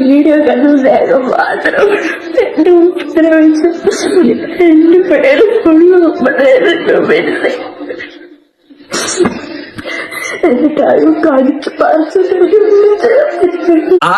Video കണ്ട വേഗം മാത്രം എന്റെ ഉപദ്രവിച്ചു. എന്റെ പേര് വരുന്നത് എന്നിട്ടായും കടിച്ചു പറിച്ചു.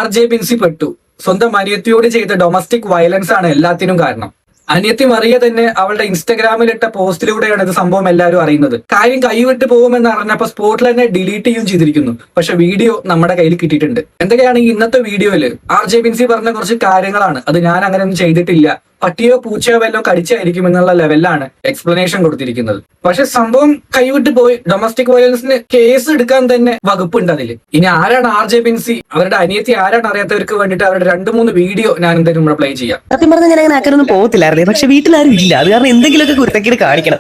RJ ബിൻസി പെട്ടു. സ്വന്തം അനിയത്തിയോട് ചെയ്ത ഡൊമസ്റ്റിക് വയലൻസ് ആണ് എല്ലാത്തിനും കാരണം. അനിയത്തി മറിയ തന്നെ അവളുടെ ഇൻസ്റ്റഗ്രാമിൽ ഇട്ട പോസ്റ്റിലൂടെയാണ് ഇത് സംഭവം എല്ലാവരും അറിയുന്നത്. കാര്യം കൈവിട്ട് പോകുമെന്ന് അറിഞ്ഞപ്പോ സ്പോട്ടിൽ തന്നെ ഡിലീറ്റ് ചെയ്യും ചെയ്തിരിക്കുന്നു. പക്ഷെ വീഡിയോ നമ്മുടെ കയ്യിൽ കിട്ടിയിട്ടുണ്ട്. എന്തൊക്കെയാണെങ്കിൽ ഇന്നത്തെ വീഡിയോയില് RJ ബിൻസി പറഞ്ഞ കുറച്ച് കാര്യങ്ങളാണ്. അത് ഞാൻ അങ്ങനെയൊന്നും ചെയ്തിട്ടില്ല, പട്ടിയോ പൂച്ചയോ വല്ലതും കടിച്ചായിരിക്കും എന്നുള്ള ലെവലിലാണ് എക്സ്പ്ലനേഷൻ കൊടുത്തിരിക്കുന്നത്. പക്ഷെ സംഭവം കൈവിട്ട് പോയി. ഡൊമസ്റ്റിക് വയലൻസിന് കേസ് എടുക്കാൻ തന്നെ വകുപ്പുണ്ട് അതിൽ. ഇനി ആരാണ് RJ ബിൻസി, അവരുടെ അനിയത്തി ആരാണ് അറിയാത്തവർക്ക് വേണ്ടിയിട്ട് അവരുടെ 2-3 വീഡിയോ ഞാൻ എന്തായാലും പ്ലേ ചെയ്യാം. സത്യം പറഞ്ഞാൽ ഞാൻ അങ്ങനെ ആക്കാനൊന്നും പോകത്തില്ലായിരുന്നു. പക്ഷെ വീട്ടിലാരും ഇല്ല. അത് കാരണം എന്തെങ്കിലുമൊക്കെ കുരുത്തക്കേട് കാണിക്കണം.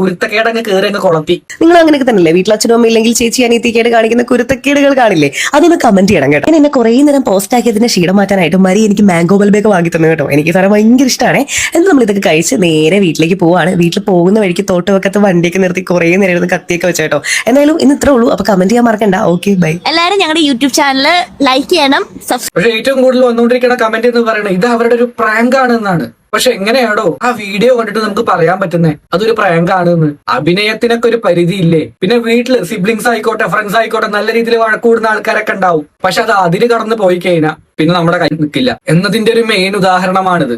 കുരുത്തക്കേട് അങ്ങ് കയറി അങ്ങ് കൊളത്തി. നിങ്ങൾ അങ്ങനെയൊക്കെ തന്നെയല്ലേ? വീട്ടിൽ അച്ഛനും അമ്മ ഇല്ലെങ്കിൽ ചേച്ചി അനിയത്തിക്കേട് കാണിക്കുന്ന കുരുത്തക്കേടുകൾ കാണില്ലേ? അതൊന്ന് കമന്റ് ചെയ്യണം കേട്ടോ. ഞാൻ എന്നെ കുറെ നേരം പോസ്റ്റ് ആക്കിയതിന്റെ ക്ഷീണം മാറ്റാനായിട്ട് മരി എനിക്ക് മാംഗോ ബൽബൊക്കെ വാങ്ങി തന്നെ കേട്ടോ. എനിക്ക് സാറേ ഭയങ്കര ഇഷ്ടമാണ്. എന്നിട്ട് നമ്മൾ ഇതൊക്കെ കഴിച്ച് നേരെ വീട്ടിലേക്ക് പോവാണ്. വീട്ടിൽ പോകുന്ന വഴിക്ക് തോട്ടുവക്കത്ത് വണ്ടിയൊക്കെ നിർത്തി കുറെ നേരം ഇരുന്ന് കത്തിയൊക്കെ വെച്ചേട്ടോ. എന്തായാലും ഇന്ന് ഇത്രേ ഉള്ളൂ. അപ്പൊ കമന്റ് ചെയ്യാൻ മറക്കണ്ട. Okay bye. എല്ലാവരും ഞങ്ങളുടെ യൂട്യൂബ് ചാനൽ ലൈക്ക് ചെയ്യണം. പക്ഷെ ഏറ്റവും കൂടുതൽ വന്നുകൊണ്ടിരിക്കുന്ന കമന്റ് എന്ന് പറയുന്നത് ഇത് അവരുടെ ഒരു പ്രാങ്ക് ആണെന്നാണ്. പക്ഷെ എങ്ങനെയാണോ ആ വീഡിയോ കണ്ടിട്ട് നമുക്ക് പറയാൻ പറ്റുന്നേ അതൊരു പ്രാങ്ക് ആണെന്ന്? അഭിനയത്തിനൊക്കെ ഒരു പരിധി ഇല്ലേ? പിന്നെ വീട്ടില് സിബ്ലിങ്സ് ആയിക്കോട്ടെ ഫ്രണ്ട്സ് ആയിക്കോട്ടെ നല്ല രീതിയിൽ വഴക്കൂടുന്ന ആൾക്കാരൊക്കെ ഉണ്ടാവും. പക്ഷെ അത് അതിര് കടന്നു പോയി കഴിഞ്ഞാൽ പിന്നെ നമ്മുടെ കയ്യിൽ നിൽക്കില്ല എന്നതിന്റെ ഒരു മെയിൻ ഉദാഹരണമാണിത്.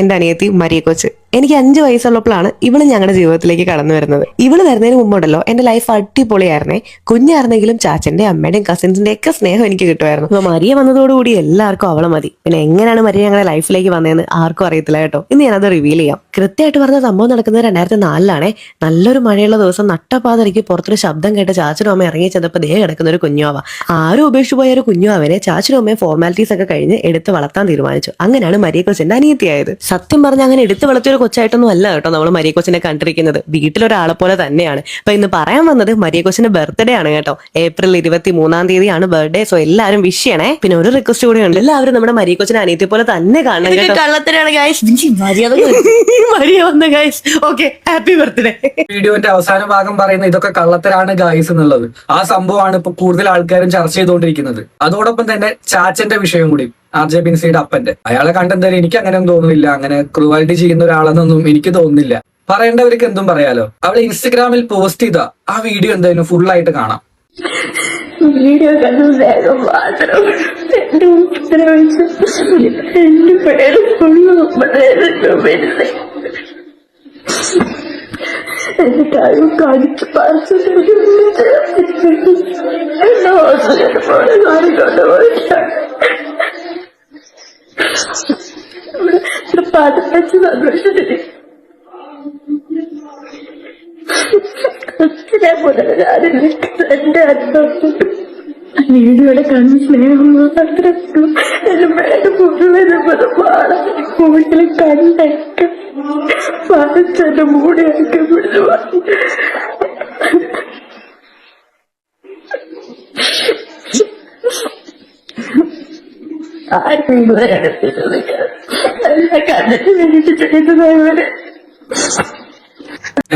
എന്റെ അനിയത്തി മരിയ കൊച്ച്. എനിക്ക് 5 വയസ്സുള്ളപ്പോഴാണ് ഇവള് ഞങ്ങളുടെ ജീവിതത്തിലേക്ക് കടന്നു വരുന്നത്. ഇവള് വരുന്നതിന് മുമ്പുണ്ടല്ലോ എന്റെ ലൈഫ് അടിപൊളിയായിരുന്നേ. കുഞ്ഞായിരുന്നെങ്കിലും ചാച്ചന്റെ അമ്മയുടെയും കസിൻസിന്റെ ഒക്കെ സ്നേഹം എനിക്ക് കിട്ടുമായിരുന്നു. അപ്പൊ മരിയ വന്നതോടുകൂടി എല്ലാവർക്കും അവളെ മതി. പിന്നെ എങ്ങനെയാണ് മരിയ ഞങ്ങളുടെ ലൈഫിലേക്ക് വന്നതെന്ന് ആർക്കും അറിയത്തില്ല കേട്ടോ. ഇന്ന് ഞാനത് റിവീൽ ചെയ്യാം. കൃത്യമായിട്ട് പറഞ്ഞ സംഭവം നടക്കുന്നത് 2004 നല്ലൊരു മഴയുള്ള ദിവസം നട്ടപ്പാതിരിക്ക് പുറത്തൊരു ശബ്ദം കേട്ട് ചാച്ചനും അമ്മ ഇറങ്ങി ചെന്നപ്പോ ദേ കിടക്കുന്ന ഒരു കുഞ്ഞുവാവ. ആരും ഉപേക്ഷിച്ചു പോയ ഒരു കുഞ്ഞുവാവനെ ചാച്ചനും അമ്മയും ഫോർമാലിറ്റീസ് ഒക്കെ കഴിഞ്ഞ് എടുത്ത് വളർത്താൻ തീരുമാനിച്ചു. അങ്ങനെയാണ് മരിയ കൊച്ചിന്റെ അനിയത്തിയായത്. സത്യം പറഞ്ഞാൽ അങ്ങനെ എടുത്ത് വളർത്തിയൊരു കൊച്ചായിട്ടൊന്നും അല്ല കേട്ടോ നമ്മൾ മരിയ കൊച്ചിനെ കണ്ടിരിക്കുന്നത്. വീട്ടിലൊരാളെ പോലെ തന്നെയാണ്. അപ്പൊ ഇന്ന് പറയാൻ വന്നത് മരിയ കൊച്ചിന്റെ ബർത്ത്ഡേ ആണ് കേട്ടോ. April 23 birthday. സോ എല്ലാവരും വിഷ് ചെയ്യണേ. പിന്നെ ഒരു റിക്വസ്റ്റ് കൂടി ഉണ്ട്, എല്ലാവരും നമ്മുടെ മരിയ കൊച്ചിനെ അനിയത്തിയെ പോലെ തന്നെ കാണണം കേട്ടോ. കള്ളത്തിനാണ് മരിയ വന്ന ഗൈസ്. Okay, happy birthday. വീഡിയോന്റെ അവസാന ഭാഗം പറയുന്ന ഇതൊക്കെ കള്ളത്തരാണ് ഗൈസ് എന്നുള്ളത്. ആ സംഭവമാണ് ഇപ്പൊ കൂടുതൽ ആൾക്കാരും ചർച്ച ചെയ്തുകൊണ്ടിരിക്കുന്നത്. അതോടൊപ്പം തന്നെ ചാച്ചന്റെ വിഷയം കൂടി, RJ ബിൻസിയുടെ അപ്പന്റെ. അയാളെ കണ്ടെന്തായാലും എനിക്ക് അങ്ങനെയൊന്നും തോന്നുന്നില്ല. അങ്ങനെ ക്രൂവാലിറ്റി ചെയ്യുന്ന ഒരാളെന്നൊന്നും എനിക്ക് തോന്നുന്നില്ല. പറയേണ്ടവർക്ക് എന്തും പറയാലോ. അവളെ ഇൻസ്റ്റഗ്രാമിൽ പോസ്റ്റ് ചെയ്ത ആ വീഡിയോ എന്തായാലും ഫുൾ ആയിട്ട് കാണാം. വീഡിയോ കണ്ട വേഗം മാത്രം എന്റെ ഉപദ്രവിച്ചു. എന്റെ പേര് വരുന്നത് എന്നിട്ടായും കടിച്ചു പറിച്ചു. പതിനഞ്ച് സന്തോഷത്തിന് എന്റെ അർത്ഥം വീഡിയോയുടെ കണ്ണ് സ്നേഹം മാത്രം. എന്റെ പേര് പുറത്തുവരുന്നത് കൂടുതൽ കണ്ടൊക്കെ പറിച്ചെന്റെ മൂടിയൊക്കെ പിടിച്ചു. ആരും കണ്ടിട്ട് വേണ്ടിട്ട് ചെയ്തതായവരെ.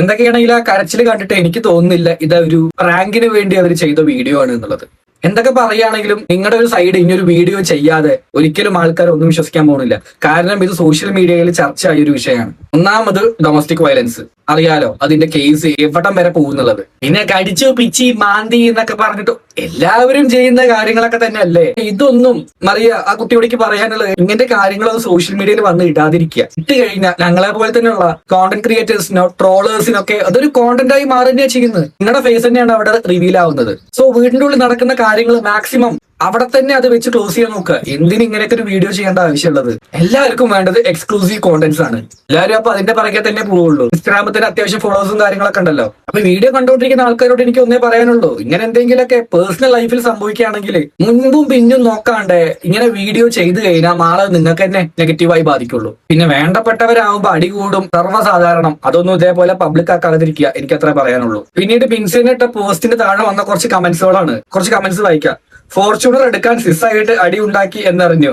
എന്തൊക്കെയാണെങ്കിൽ ആ കരച്ചിൽ കണ്ടിട്ട് എനിക്ക് തോന്നുന്നില്ല ഇതൊരു പ്രാങ്കിന് വേണ്ടി അവർ ചെയ്ത വീഡിയോ ആണ് എന്നുള്ളത്. എന്തൊക്കെ പറയുകയാണെങ്കിലും നിങ്ങളുടെ ഒരു സൈഡ് ഇനിയൊരു വീഡിയോ ചെയ്യാതെ ഒരിക്കലും ആൾക്കാർ ഒന്നും വിശ്വസിക്കാൻ പോകുന്നില്ല. കാരണം ഇത് സോഷ്യൽ മീഡിയയിൽ ചർച്ചയായ ഒരു വിഷയമാണ്. ഒന്നാമത് ഡൊമസ്റ്റിക് വയലൻസ് അറിയാലോ, അതിന്റെ കേസ് എവിടം വരെ പോകുന്നുള്ളത്. പിന്നെ കടിച്ചു പിച്ചി മാന്തി എന്നൊക്കെ പറഞ്ഞിട്ട് എല്ലാവരും ചെയ്യുന്ന കാര്യങ്ങളൊക്കെ തന്നെ അല്ലേ ഇതൊന്നും. മറിയ ആ കുട്ടിയോടേക്ക് പറയാനുള്ളത് ഇങ്ങനത്തെ കാര്യങ്ങളൊന്നും സോഷ്യൽ മീഡിയയിൽ വന്ന് ഇടാതിരിക്കുക. ഇട്ട് കഴിഞ്ഞാൽ ഞങ്ങളെ പോലെ തന്നെയുള്ള കോണ്ടന്റ് ക്രിയേറ്റേഴ്സിനോ ട്രോളേഴ്സിനൊക്കെ അതൊരു കോണ്ടന്റ് ആയി മാറുകയാണ് ചെയ്യുന്നത്. നിങ്ങളുടെ ഫേസ് തന്നെയാണ് അവിടെ റിവീൽ ആവുന്നത്. സോ വീടിന്റെ ഉള്ളിൽ നടക്കുന്ന കാര്യങ്ങൾ മാക്സിമം അവിടെ തന്നെ അത് വെച്ച് ക്ലോസ് ചെയ്യാൻ നോക്കുക. എന്തിന് ഇങ്ങനെയൊക്കെ ഒരു വീഡിയോ ചെയ്യേണ്ട ആവശ്യമുള്ളത്? എല്ലാവർക്കും വേണ്ടത് എക്സ്ക്ലൂസീവ് കോണ്ടന്റ്സ് ആണ്. എല്ലാവരും അപ്പൊ അതിന്റെ പുറകെ തന്നെ പോവുള്ളൂ. ഇൻസ്റ്റാഗ്രാമത്തിന് അത്യാവശ്യം ഫോളോവേഴ്സും കാര്യങ്ങളൊക്കെ ഉണ്ടല്ലോ. അപ്പൊ വീഡിയോ കണ്ടുകൊണ്ടിരിക്കുന്ന ആൾക്കാരോട് എനിക്ക് ഒന്നേ പറയാനുള്ളൂ, ഇങ്ങനെ എന്തെങ്കിലുമൊക്കെ പേഴ്സണൽ ലൈഫിൽ സംഭവിക്കുകയാണെങ്കിൽ മുൻപും പിന്നും നോക്കാണ്ട് ഇങ്ങനെ വീഡിയോ ചെയ്തു കഴിഞ്ഞാൽ നാളെ നിങ്ങൾക്ക് തന്നെ നെഗറ്റീവായി ബാധിക്കുള്ളൂ. പിന്നെ വേണ്ടപ്പെട്ടവരാകുമ്പോൾ അടി കൂടും, സർവ്വസാധാരണം. അതൊന്നും ഇതേപോലെ പബ്ലിക് ആക്കാതിരിക്കുക, എനിക്ക് അത്രേ പറയാനുള്ളൂ. പിന്നീട് ബിൻസിനിട്ട പോസ്റ്റിന് താഴെ വന്ന കുറച്ച് കമന്റ്സുകളാണ്. കുറച്ച് കമന്റ്സ് വായിക്കാം. ഫോർച്യൂണർ എടുക്കാൻ സിസ്സായിട്ട് അടി ഉണ്ടാക്കി എന്നറിഞ്ഞു.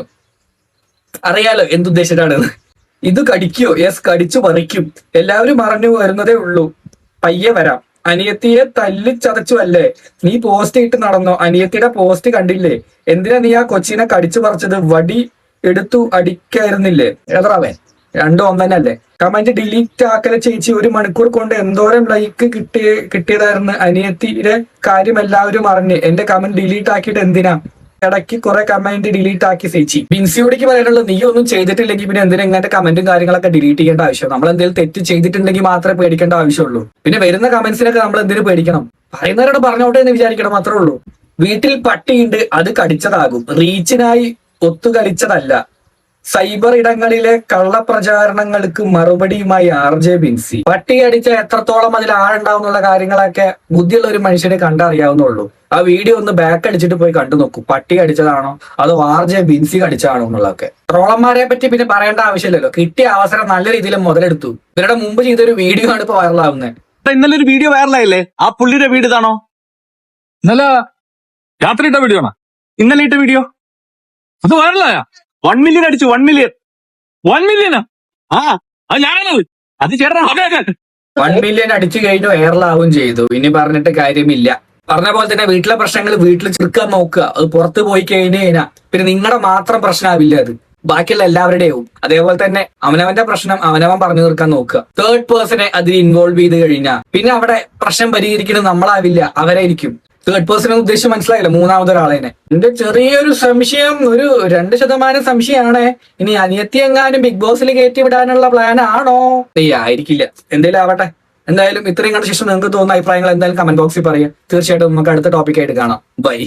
അറിയാലോ എന്തുദ്ദേശിച്ചിട്ടാണെന്ന്. ഇത് കടിക്കോ? യെസ്, കടിച്ചു പറിക്കും. എല്ലാവരും അറിഞ്ഞു വരുന്നതേ ഉള്ളൂ, പയ്യെ വരാം. അനിയത്തിയെ തല്ലിച്ചതച്ചു അല്ലേ? നീ പോസ്റ്റ് ഇട്ട് നടന്നോ? അനിയത്തിയുടെ പോസ്റ്റ് കണ്ടില്ലേ? എന്തിനാ നീ ആ കൊച്ചിനെ കടിച്ചു പറിച്ചത്? വടി എടുത്തു അടിക്കായിരുന്നില്ലേ? എതറാവേ, രണ്ടും ഒന്നല്ലേ? കമന്റ് ഡിലീറ്റ് ആക്കല ചേച്ചി. 1 മണിക്കൂർ കൊണ്ട് എന്തോരം ലൈക്ക് കിട്ടിയതായിരുന്നു. അനിയത്തിയുടെ കാര്യം എല്ലാവരും അറിഞ്ഞ് എന്റെ കമന്റ് ഡിലീറ്റ് ആക്കിയിട്ട് എന്തിനാ? ഇടയ്ക്ക് കുറെ കമന്റ് ഡിലീറ്റ് ആക്കി ചേച്ചി. ബിൻസിയോടിക്ക് പറയാനുള്ളത്, നീ ഒന്നും ചെയ്തിട്ടില്ലെങ്കിൽ പിന്നെ എന്തിനാ ഇങ്ങനത്തെ കമന്റും കാര്യങ്ങളൊക്കെ ഡിലീറ്റ് ചെയ്യേണ്ട ആവശ്യം? നമ്മൾ എന്തെങ്കിലും തെറ്റ് ചെയ്തിട്ടുണ്ടെങ്കിൽ മാത്രമേ പേടിക്കേണ്ട ആവശ്യമുള്ളൂ. പിന്നെ വരുന്ന കമന്റ്സിനൊക്കെ നമ്മൾ എന്തിനു പേടിക്കണം? പറയുന്നവരോട് പറഞ്ഞോട്ടെ എന്ന് വിചാരിക്കണം, മാത്രമേ ഉള്ളൂ. വീട്ടിൽ പട്ടിയുണ്ട്, അത് കടിച്ചതാകും, റീച്ചിനായി ഒത്തുകളിച്ചതല്ല. സൈബർ ഇടങ്ങളിലെ കള്ളപ്രചാരണങ്ങൾക്ക് മറുപടിയുമായി RJ ബിൻസി. പട്ടി അടിച്ച എത്രത്തോളം അതിൽ ആളുണ്ടാവും എന്നുള്ള കാര്യങ്ങളൊക്കെ ബുദ്ധിയുള്ള ഒരു മനുഷ്യനെ കണ്ടറിയാവുന്നുള്ളൂ. ആ വീഡിയോ ഒന്ന് ബാക്ക് അടിച്ചിട്ട് പോയി കണ്ടു നോക്കൂ. പട്ടി അടിച്ചതാണോ അതോ RJ ബിൻസി അടിച്ചതാണോ എന്നുള്ളതൊക്കെ. ട്രോളന്മാരെ പറ്റി പിന്നെ പറയേണ്ട ആവശ്യമില്ലല്ലോ. കിട്ടിയ അവസരം നല്ല രീതിയിൽ മുതലെടുത്തു. ഇവരുടെ മുമ്പ് ചെയ്തൊരു വീഡിയോ ആണ് ഇപ്പൊ വൈറലാവുന്നത്. ഇന്നലെ ഒരു വീഡിയോ വൈറലായില്ലേ? ആ പുള്ളിയുടെ വീട് ഇതാണോ? ഇന്നലെ രാത്രി ഇട്ട വീഡിയോ ആണോ? ഇന്നലെ ഇട്ട വീഡിയോ അത് വൈറലായ 1 മില്യൺ അടിച്ചു. 1 മില്യനാ? ആ അത് ഞാനത് അത് ചേട്ടാ 1 മില്യൺ അടിച്ചു കഴിഞ്ഞു, വൈറലാവും ചെയ്തു. ഇനി പറഞ്ഞിട്ട് കാര്യമില്ല. പറഞ്ഞ പോലെ തന്നെ വീട്ടിലെ പ്രശ്നങ്ങൾ വീട്ടിൽ ചെറുക്കാൻ നോക്കുക. അത് പുറത്ത് പോയി കഴിഞ്ഞാൽ പിന്നെ നിങ്ങളുടെ മാത്രം പ്രശ്നമാവില്ല, അത് ബാക്കിയുള്ള എല്ലാവരുടെയും. അതേപോലെ തന്നെ അവനവന്റെ പ്രശ്നം അവനവൻ പറഞ്ഞു തീർക്കാൻ നോക്കുക. തേർഡ് പേഴ്സണെ അതിൽ ഇൻവോൾവ് ചെയ്ത് കഴിഞ്ഞാൽ പിന്നെ അവിടെ പ്രശ്നം പരിഹരിക്കുന്നത് നമ്മളാവില്ല, അവരായിരിക്കും. തേർഡ് പേഴ്സൺ ഉദ്ദേശം മനസ്സിലായില്ല, മൂന്നാമതൊരാളേനെ. എന്റെ ചെറിയൊരു സംശയം, ഒരു 2% സംശയമാണ്. ഇനി അനിയത്തി എങ്ങാനും ബിഗ് ബോസിൽ കയറ്റി വിടാനുള്ള പ്ലാൻ ആണോ? ആയിരിക്കില്ല, എന്തേലും ആവട്ടെ. എന്തായാലും ഇത്രയും കണ്ട ശേഷം നിങ്ങൾക്ക് തോന്നുന്ന അഭിപ്രായങ്ങൾ എന്തായാലും കമന്റ് ബോക്സിൽ പറയുക. തീർച്ചയായിട്ടും നമുക്ക് അടുത്ത ടോപ്പിക്കായിട്ട് കാണാം. ബൈ.